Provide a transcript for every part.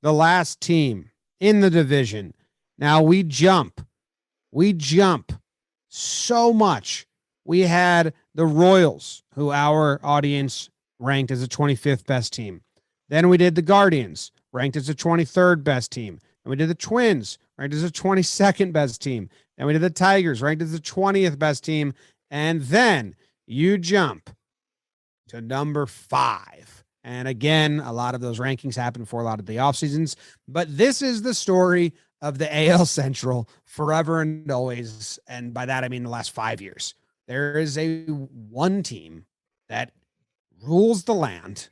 the last team in the division. Now we jump so much. We had the Royals, who our audience ranked as the 25th best team. Then we did the Guardians, ranked as the 23rd best team. And we did the Twins, ranked as the 22nd best team. And we did the Tigers, ranked as the 20th best team. And then you jump to number 5. And again, a lot of those rankings happen before a lot of the off seasons. But this is the story of the AL Central forever and always. And by that, I mean the last 5 years. There is one team that rules the land,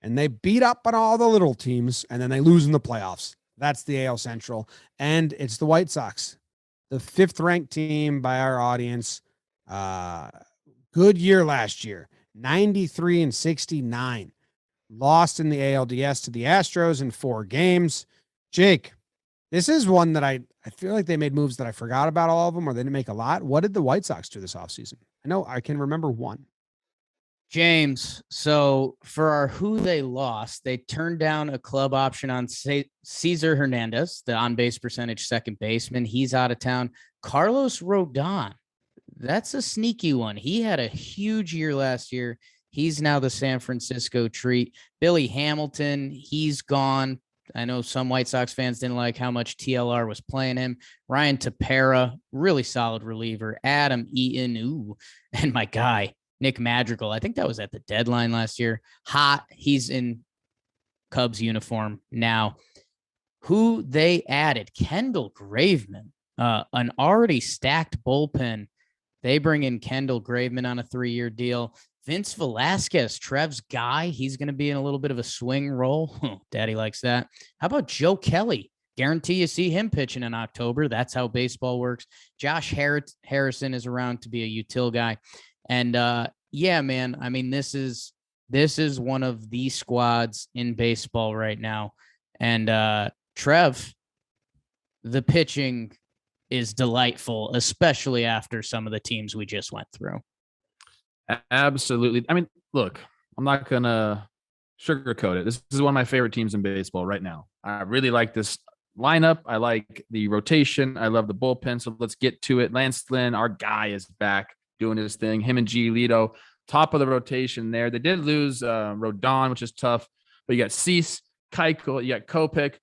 and they beat up on all the little teams, and then they lose in the playoffs. That's the AL Central, and it's the White Sox, the 5th ranked team by our audience. Good year last year, 93-69. Lost in the ALDS to the Astros in 4 games. Jake, this is one that I feel like they made moves that I forgot about all of them, or they didn't make a lot. What did the White Sox do this offseason? I know I can remember one. James, so for our who they lost, they turned down a club option on Cesar Hernandez, the on-base percentage second baseman. He's out of town. Carlos Rodon, that's a sneaky one. He had a huge year last year. He's now the San Francisco treat. Billy Hamilton, he's gone. I know some White Sox fans didn't like how much TLR was playing him. Ryan Tepera, really solid reliever. Adam Eaton, ooh, and my guy, Nick Madrigal. I think that was at the deadline last year. Hot. He's in Cubs uniform now. Who they added? Kendall Graveman, an already stacked bullpen. They bring in Kendall Graveman on a 3-year deal. Vince Velasquez, Trev's guy. He's going to be in a little bit of a swing role. Daddy likes that. How about Joe Kelly? Guarantee you see him pitching in October. That's how baseball works. Josh Harrison is around to be a util guy. And yeah, man, I mean, this is one of the squads in baseball right now. And Trev, the pitching is delightful, especially after some of the teams we just went through. Absolutely. I mean, look, I'm not going to sugarcoat it. This is one of my favorite teams in baseball right now. I really like this lineup. I like the rotation. I love the bullpen. So let's get to it. Lance Lynn, our guy, is back doing his thing. Him and Giolito, top of the rotation there. They did lose Rodon, which is tough. But you got Cease, Keuchel, you got Kopech.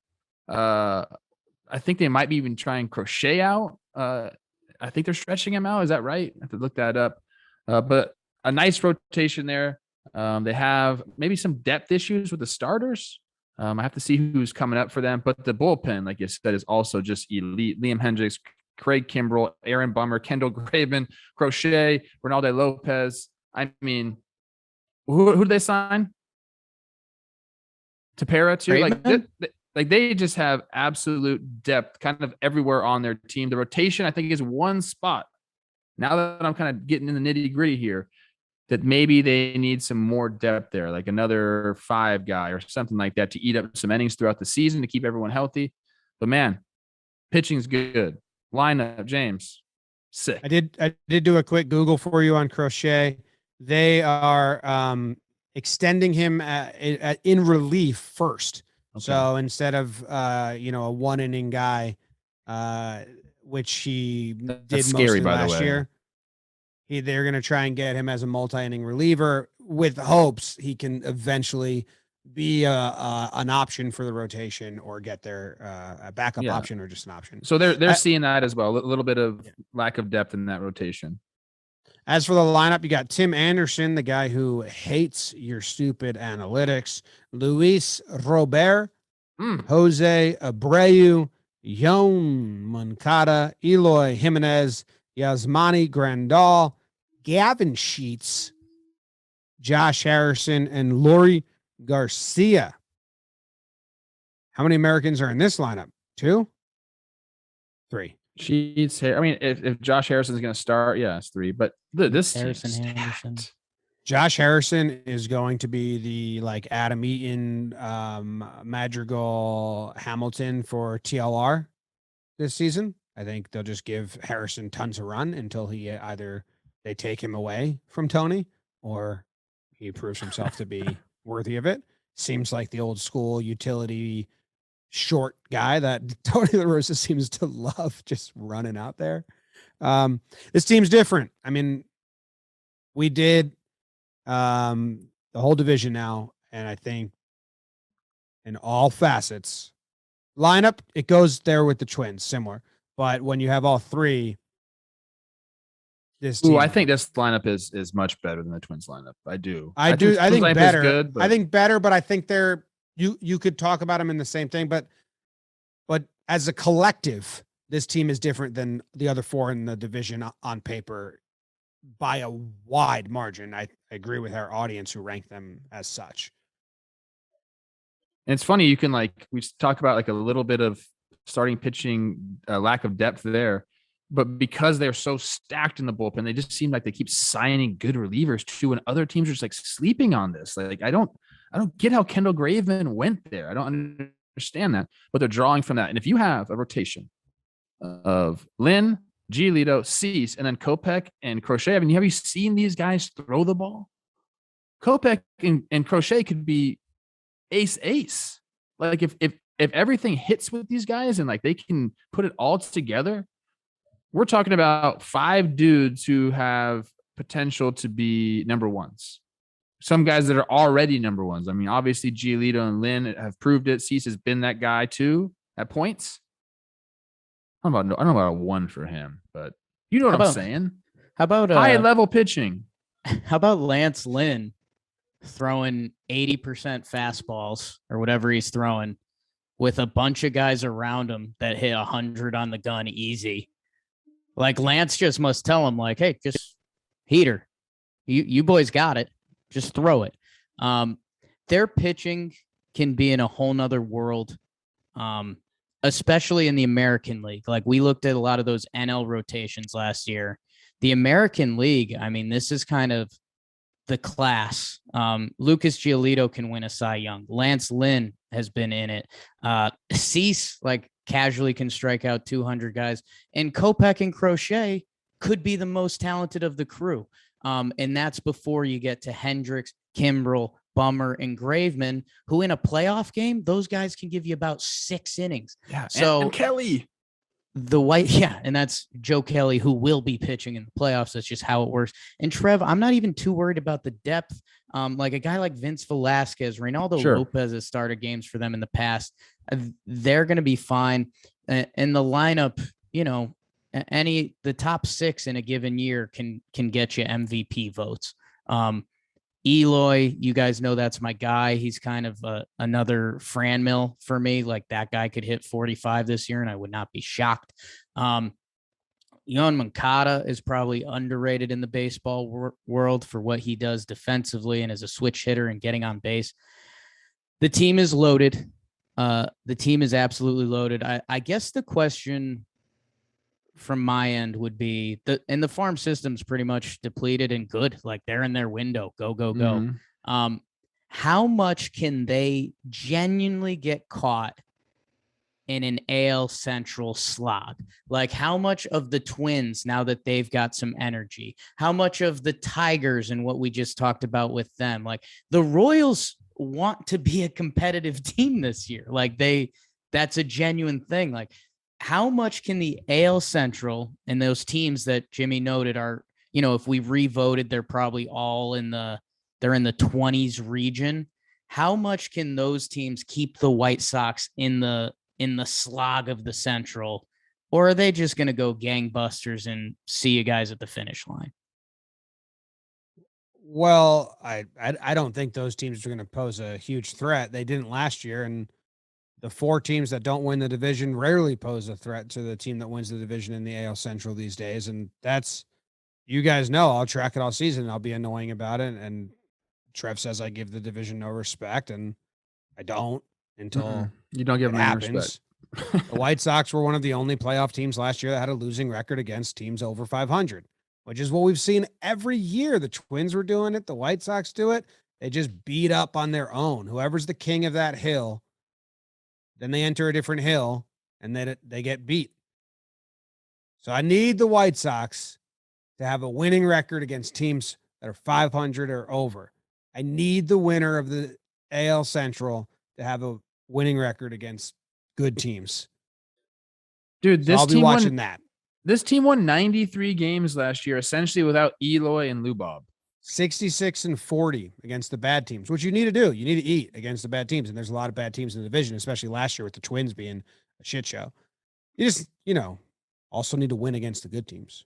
I think they might be even trying Crochet out. I think they're stretching him out. Is that right? I have to look that up. But a nice rotation there. They have maybe some depth issues with the starters. I have to see who's coming up for them. But the bullpen, like you said, is also just elite. Liam Hendricks, Craig Kimbrell, Aaron Bummer, Kendall Graveman, Crochet, Ronaldo Lopez. I mean, who did they sign? Tepera too? Like they just have absolute depth kind of everywhere on their team. The rotation, I think, is one spot. Now that I'm kind of getting in the nitty gritty here, that maybe they need some more depth there, like another 5 guy or something like that to eat up some innings throughout the season to keep everyone healthy. But man, pitching's good. Lineup, James, sick. I did do a quick Google for you on Crochet. They are extending him in relief first. Okay. So instead of a 1-inning guy, which he did mostly last year, they're going to try and get him as a multi-inning reliever with hopes he can eventually be an option for the rotation or get their a backup option or just an option. So they're seeing that as well. A little bit of lack of depth in that rotation. As for the lineup, you got Tim Anderson, the guy who hates your stupid analytics, Luis Robert, Jose Abreu, Yon Mankata, Eloy Jimenez, Yasmani Grandal, Gavin Sheets, Josh Harrison, and Lori Garcia. How many Americans are in this lineup? 2? 3. Sheets. I mean, if Josh Harrison is going to start, it's 3. But this Harrison. Josh Harrison is going to be the Adam Eaton, Madrigal, Hamilton for TLR this season. I think they'll just give Harrison tons of run until he either they take him away from Tony or he proves himself to be worthy of it. Seems like the old school utility short guy that Tony La Russa seems to love just running out there. This team's different. I mean, we did the whole division now, and I think in all facets, lineup, it goes there with the Twins, similar. But when you have all three, this team, I think this lineup is much better than the Twins lineup. I do. I think think Twins lineup better. is good, but I think better, but I think they're you could talk about them in the same thing, but as a collective, this team is different than the other four in the division on paper by a wide margin. I agree with our audience who rank them as such. And it's funny, you can we talk about a little bit of starting pitching, lack of depth there, but because they're so stacked in the bullpen, they just seem like they keep signing good relievers too, and other teams are just sleeping on this. I don't get how Kendall Graveman went there. I don't understand that, but they're drawing from that. And if you have a rotation of Lynn, Giolito, Cease, and then Kopech and Crochet, have you seen these guys throw the ball? Kopech and Crochet could be ace. If everything hits with these guys and they can put it all together, we're talking about 5 dudes who have potential to be number ones. Some guys that are already number ones. I mean, obviously Giolito and Lynn have proved it. Cease has been that guy too at points. I don't know about a 1 for him, but you know what I'm saying. How about high level pitching? How about Lance Lynn throwing 80% fastballs or whatever he's throwing with a bunch of guys around him that hit 100 on the gun easy? Lance just must tell him hey, just heater. You boys got it. Just throw it. Their pitching can be in a whole nother world, especially in the American League. We looked at a lot of those NL rotations last year. The American League, I mean, this is kind of the class. Lucas Giolito can win a Cy Young. Lance Lynn has been in it. Cease, casually can strike out 200 guys. And Kopech and Crochet could be the most talented of the crew. And that's before you get to Hendricks, Kimbrel, Bummer, and Graveman, who in a playoff game, those guys can give you about 6 innings. Yeah. So and Kelly. And that's Joe Kelly, who will be pitching in the playoffs. That's just how it works. And Trev, I'm not even too worried about the depth. A guy like Vince Velasquez, Reynaldo Lopez has started games for them in the past. They're going to be fine. And the lineup, the top 6 in a given year can get you MVP votes. Eloy, you guys know that's my guy. He's kind of another Franmil for me. That guy could hit 45 this year, and I would not be shocked. Yohan Mankata is probably underrated in the baseball world for what he does defensively and as a switch hitter and getting on base. The team is loaded. The team is absolutely loaded. I guess the question from my end would be the farm system's pretty much depleted and good. They're in their window. Go. Mm-hmm. How much can they genuinely get caught in an AL Central slog? How much of the Twins, now that they've got some energy, how much of the Tigers and what we just talked about with them, the Royals want to be a competitive team this year. That's a genuine thing. How much can the AL Central and those teams that Jimmy noted are, if we revoted, they're probably all they're in the 20s region. How much can those teams keep the White Sox in the slog of the Central, or are they just going to go gangbusters and see you guys at the finish line? Well, I don't think those teams are going to pose a huge threat. They didn't last year, and the 4 teams that don't win the division rarely pose a threat to the team that wins the division in the AL Central these days. And that's, you guys know, I'll track it all season. I'll be annoying about it. And Trev says I give the division no respect, and I don't until you don't give it them any happens. respect. The White Sox were one of the only playoff teams last year that had a losing record against teams over 500, which is what we've seen every year. The Twins were doing it. The White Sox do it. They just beat up on their own. Whoever's the king of that hill, then they enter a different hill, and then they get beat. So I need the White Sox to have a winning record against teams that are 500 or over. I need the winner of the AL Central to have a winning record against good teams. Dude, So I'll be watching that. This team won 93 games last year, essentially without Eloy and Lubob. 66-40 against the bad teams, which you need to do. You need to eat against the bad teams. And there's a lot of bad teams in the division, especially last year with the Twins being a shit show. You just, also need to win against the good teams.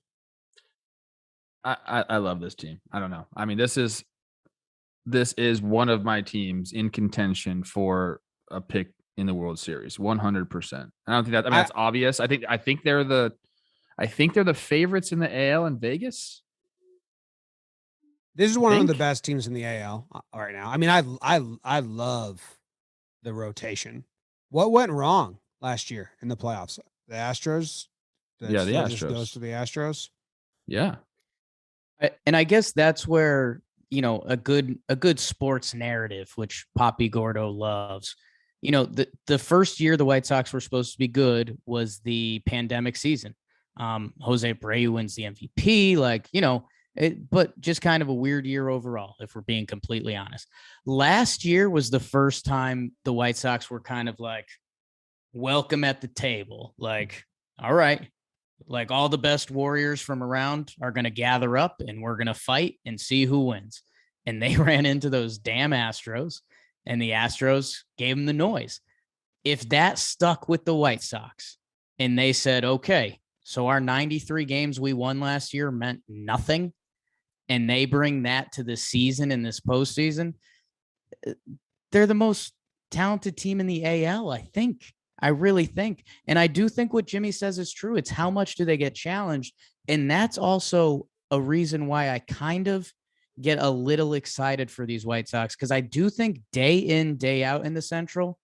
I love this team. I don't know. I mean, this is one of my teams in contention for a pick in the World Series. 100%. I don't think that. I mean, that's obvious. I think they're the favorites in the AL in Vegas. This is one of the best teams in the AL right now. I mean, I love the rotation. What went wrong last year in the playoffs? The Astros. The Astros just goes to the Astros. Yeah. And I guess that's where, a good sports narrative, which Poppy Gordo loves. The first year the White Sox were supposed to be good was the pandemic season. Jose Abreu wins the MVP, but just kind of a weird year overall, if we're being completely honest. Last year was the first time the White Sox were kind of like, welcome at the table. Like, all right, like all the best warriors from around are going to gather up and we're going to fight and see who wins. And they ran into those damn Astros, and the Astros gave them the noise. If that stuck with the White Sox and they said, okay, so our 93 games we won last year meant nothing, and they bring that to the season in this postseason, they're the most talented team in the AL, I think. I really think. And I do think what Jimmy says is true. It's how much do they get challenged? And that's also a reason why I kind of get a little excited for these White Sox, because I do think day in, day out in the Central,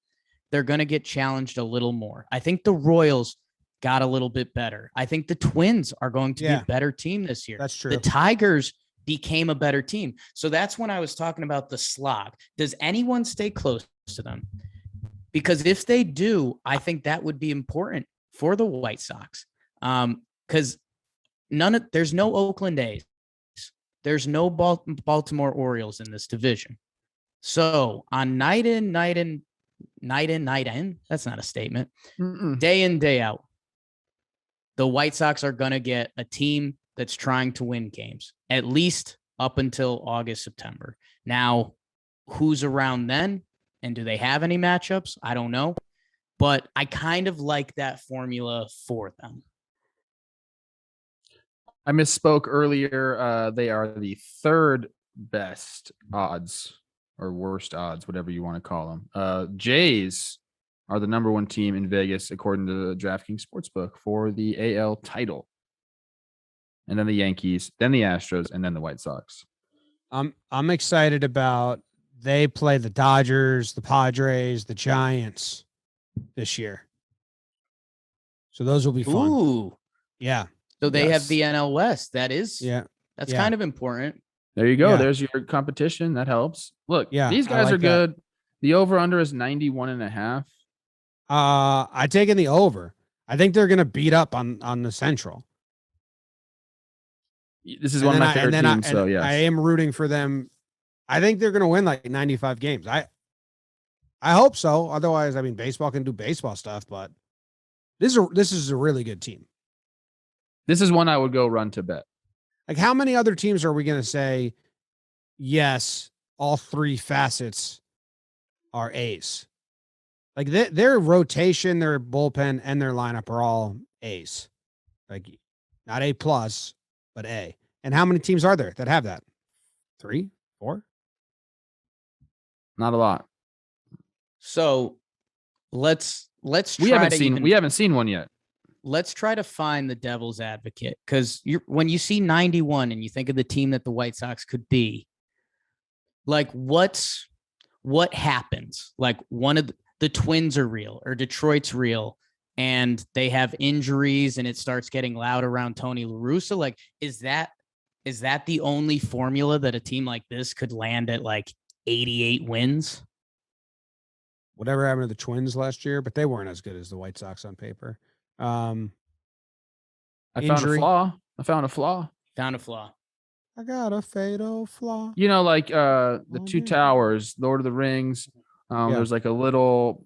they're going to get challenged a little more. I think the Royals got a little bit better. I think the Twins are going to be a better team this year. That's true. The Tigers became a better team. So that's when I was talking about the slog. Does anyone stay close to them? Because if they do, I think that would be important for the White Sox. Because there's no Oakland A's. There's no Baltimore Orioles in this division. So on night in, that's not a statement. Day in, day out, the White Sox are going to get a team that's trying to win games, at least up until August, September. Now, who's around then? And do they have any matchups? I don't know. But I kind of like that formula for them. I misspoke earlier. They are the third best odds, or worst odds, whatever you want to call them. Jays are the number one team in Vegas, according to the DraftKings Sportsbook, for the AL title. And then the Yankees, then the Astros, and then the White Sox. I'm excited about. They play the Dodgers, the Padres, the Giants this year. So those will be fun. Ooh. Yeah. So they have the NL West. That's kind of important. There you go. Yeah. There's your competition. That helps. Look, these guys like are good. The over-under is 91.5. I take in the over. I think they're going to beat up on the Central. This is one of my favorite teams. So, yes. I am rooting for them. I think they're going to win like 95 games. I hope so. Otherwise, I mean, baseball can do baseball stuff, but this is a really good team. This is one I would go run to bet. Like, how many other teams are we going to say, yes, all three facets are A's? Like their rotation, their bullpen, and their lineup are all A's. Like, not A+, but A. And how many teams are there that have that? 3, 4? Not a lot. So let's we haven't seen one yet. Let's try to find the devil's advocate, because when you see 91 and you think of the team that the White Sox could be, like what happens? Like one of the Twins are real, or Detroit's real, and they have injuries and it starts getting loud around Tony La Russa. Like, is that the only formula that a team like this could land at like 88 wins? Whatever happened to the Twins last year, but they weren't as good as the White Sox on paper. I found a flaw. I got a fatal flaw. Like the Two Towers, Lord of the Rings. There's like a little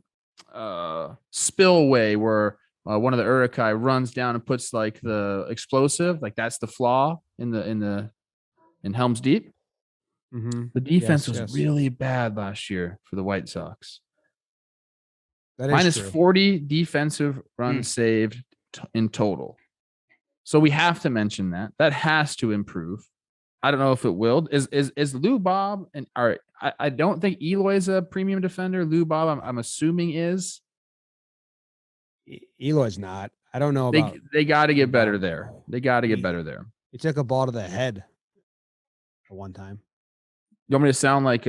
spillway where one of the Urukai runs down and puts like the explosive, like that's the flaw in Helm's Deep. Mm-hmm. The defense Yes, was really bad last year for the White Sox. That is Minus true. 40 defensive runs saved in total. So we have to mention that. That has to improve. I don't know if it will. Is Lou Bob and all right? I don't think Eloy is a premium defender. Lou Bob, I'm assuming is. Eloy's not. I don't know about. They got to get better Bob. there. They got to get better there. He took a ball to the head at one time. You want me to sound like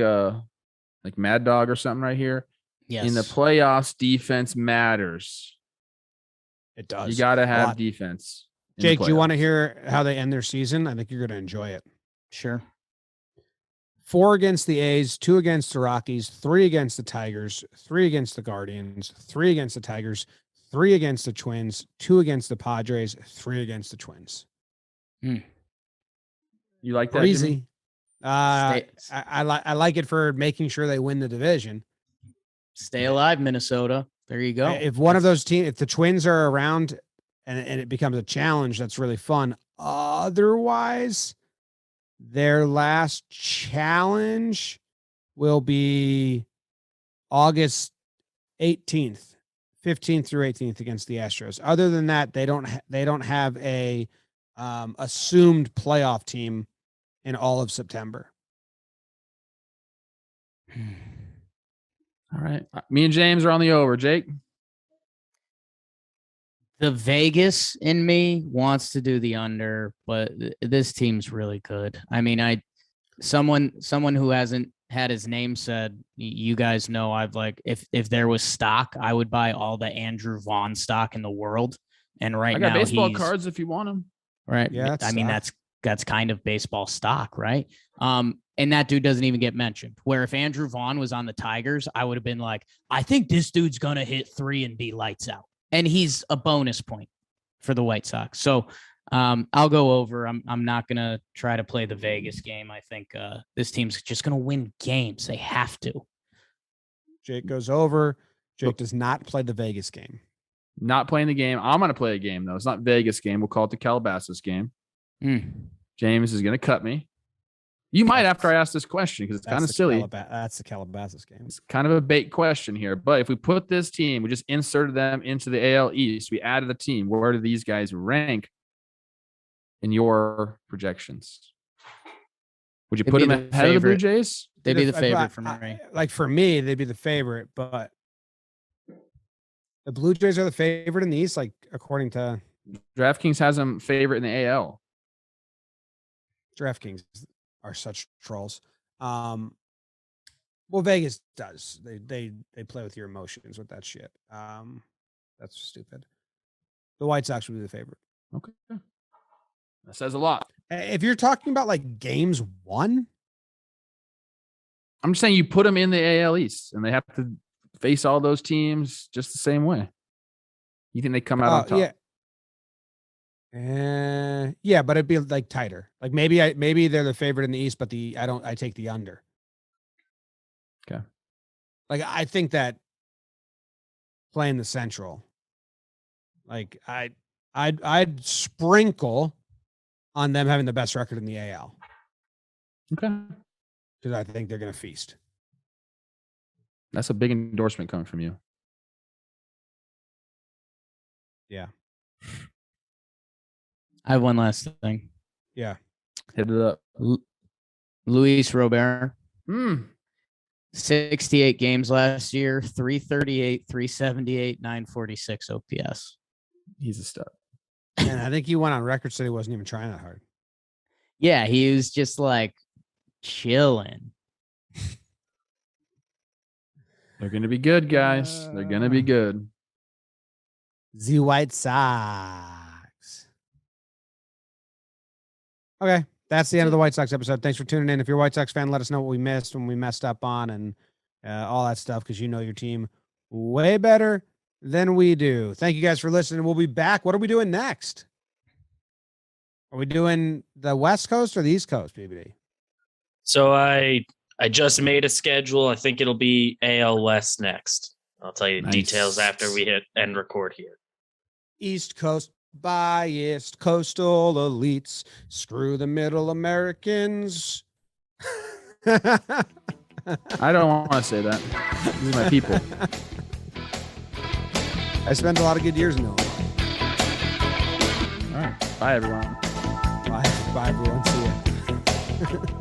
Mad Dog or something right here? Yes. In the playoffs, defense matters. It does. You got to have defense. Jake, do you want to hear how they end their season? I think you're going to enjoy it. Sure. 4 against the A's, 2 against the Rockies, 3 against the Tigers, 3 against the Guardians, 3 against the Tigers, 3 against the Twins, 2 against the Padres, 3 against the Twins. You like that? Easy. I like it for making sure they win the division. Stay alive, Minnesota. There you go. If one of those teams, if the Twins are around and it becomes a challenge, that's really fun. Otherwise, their last challenge will be August 18th, 15th through 18th against the Astros. Other than that, they don't have a assumed playoff team in all of September. All right. Me and James are on the over. Jake? The Vegas in me wants to do the under, but this team's really good. I mean, someone who hasn't had his name said, you guys know, I've like, if there was stock, I would buy all the Andrew Vaughn stock in the world. And right now, I got baseball cards if you want them. Right. Yeah. I mean, that's kind of baseball stock, right? And that dude doesn't even get mentioned. Where if Andrew Vaughn was on the Tigers, I would have been like, I think this dude's gonna hit 3 and be lights out. And he's a bonus point for the White Sox. So I'll go over. I'm not gonna try to play the Vegas game. I think this team's just gonna win games. They have to. Jake goes over. Jake does not play the Vegas game. Not playing the game. I'm gonna play a game though. It's not Vegas game. We'll call it the Calabasas game. James is gonna cut me. You might after I ask this question because it's kind of silly. That's the Calabasas game. It's kind of a bait question here. But if we put this team, we just inserted them into the AL East, we added a team. Where do these guys rank in your projections? Would you put them ahead of the Blue Jays? They'd be the favorite for me. Like for me, they'd be the favorite, but the Blue Jays are the favorite in the East, like according to DraftKings has them favorite in the AL. DraftKings are such trolls. Well, Vegas does. They play with your emotions with that shit. That's stupid. The White Sox would be the favorite. Okay. That says a lot. If you're talking about like games won, I'm just saying you put them in the AL East and they have to face all those teams just the same way. You think they come out on top? Yeah. Yeah, but it'd be like tighter. Like maybe they're the favorite in the East, but I take the under. Okay. Like I think that playing the Central, like I'd sprinkle on them having the best record in the AL. Okay. Because I think they're gonna feast. That's a big endorsement coming from you. Yeah. I have one last thing. Yeah. Hit it up. Luis Robert. 68 68 games last year, 338, 378, 946 OPS. He's a stud. And I think he went on record said he wasn't even trying that hard. Yeah, he was just like chilling. They're going to be good, guys. They're going to be good. The White Sox. Okay. That's the end of the White Sox episode. Thanks for tuning in. If you're a White Sox fan, let us know what we missed, when we messed up on, and all that stuff, because you know your team way better than we do. Thank you guys for listening. We'll be back. What are we doing next? Are we doing the West Coast or the East Coast, BBD? So I just made a schedule. I think it'll be AL West next. I'll tell you Nice. details after we hit end record here. East Coast biased coastal elites. Screw the middle Americans. I don't want to say that. These are my people. I spent a lot of good years in Illinois. All right. Bye, everyone. Bye everyone. See ya.